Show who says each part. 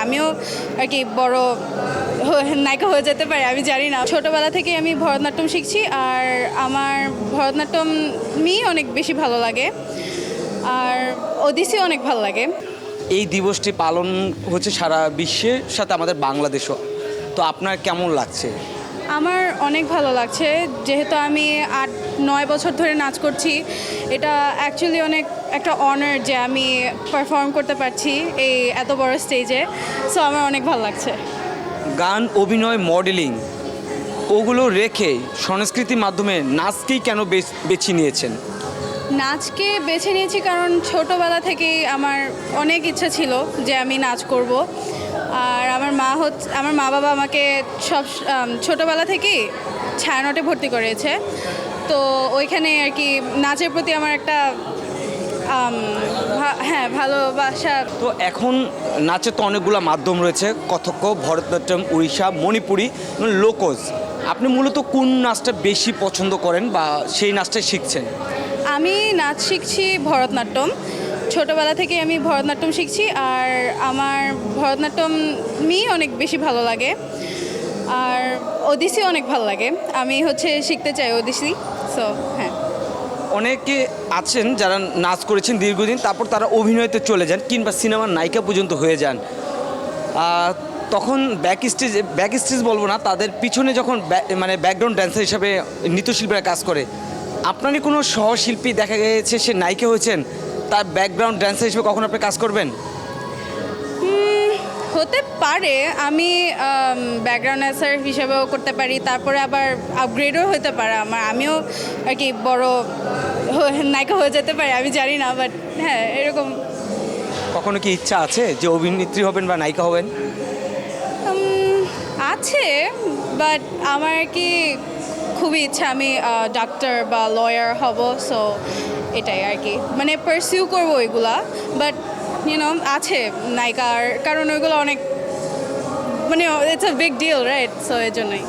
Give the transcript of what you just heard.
Speaker 1: আমিও আর কি বড় নায়িকা হয়ে যেতে পারি, আমি জানি না। ছোটোবেলা থেকে আমি ভরতনাট্যম শিখছি, আর আমার ভরতনাট্যমই অনেক বেশি ভালো লাগে, আর ওডিসি অনেক ভালো লাগে।
Speaker 2: এই দিবসটি পালন হচ্ছে সারা বিশ্বের সাথে আমাদের বাংলাদেশও, তো আপনার কেমন লাগছে?
Speaker 1: আমার অনেক ভালো লাগছে, যেহেতু আমি 8-9 বছর ধরে নাচ করছি। এটা অ্যাকচুয়ালি অনেক একটা অনার যে আমি পারফর্ম করতে পারছি এই এত বড় স্টেজে। সো আমার অনেক ভালো লাগছে।
Speaker 2: গান, অভিনয়, মডেলিং ওগুলো রেখে সংস্কৃতির মাধ্যমে নাচকেই কেন বেছে নিয়েছেন?
Speaker 1: নাচকে বেছে নিয়েছি কারণ ছোটোবেলা থেকেই আমার অনেক ইচ্ছা ছিল যে আমি নাচ করব। আর আমার মা বাবা আমাকে সব ছোটোবেলা থেকেই ছায়ানটে ভর্তি করেছে। তো ওইখানে আর কি নাচের প্রতি আমার একটা হ্যাঁ ভালোবাসা।
Speaker 2: তো এখন নাচের তো অনেকগুলো মাধ্যম রয়েছে, কথক, ভরতনাট্যম, উড়িষ্যা, মণিপুরি, লোকজ। আপনি মূলত কোন নাচটা বেশি পছন্দ করেন বা সেই নাচটা শিখছেন?
Speaker 1: আমি নাচ শিখছি ভরতনাট্যম। ছোটোবেলা থেকে আমি ভরতনাট্যম শিখছি, আর আমার ভরতনাট্যমই অনেক বেশি ভালো লাগে, আর ওডিসি অনেক ভালো লাগে। আমি শিখতে চাই ওডিসি। সো হ্যাঁ,
Speaker 2: অনেকে আছেন যারা নাচ করেছেন দীর্ঘদিন, তারপর তারা অভিনয়তে চলে যান কিংবা সিনেমার নায়িকা পর্যন্ত হয়ে যান। তখন ব্যাক স্টেজ বলবো না, তাদের পিছনে যখন মানে ব্যাকগ্রাউন্ড ড্যান্সার হিসাবে নৃত্যশিল্পীরা কাজ করে, আপনারই কোনো সহশিল্পী দেখা গেছে সে নায়িকা হয়েছেন, তার ব্যাকগ্রাউন্ড ড্যান্সার হিসেবে কখন আপনি কাজ করবেন?
Speaker 1: হতে পারে। আমি ব্যাকগ্রাউন্ড ড্যান্সার হিসেবেও করতে পারি, তারপরে আবার আপগ্রেডও হতে পারে আমিও আর কি বড় নায়িকা হয়ে যেতে পারি, আমি জানি না। বাট হ্যাঁ, এরকম
Speaker 2: কখনো কি ইচ্ছা আছে যে অভিনেত্রী হবেন বা নায়িকা হবেন?
Speaker 1: আছে, বাট আমার আর কি খুবই ইচ্ছা আমি ডাক্তার বা লয়ার হব। সো এটাই আর কি, মানে পারসিউ করবো ওইগুলা। বাট আছে নায়িকার, কারণ ওইগুলো অনেক মানে it's a big deal, right? So এর জন্যই।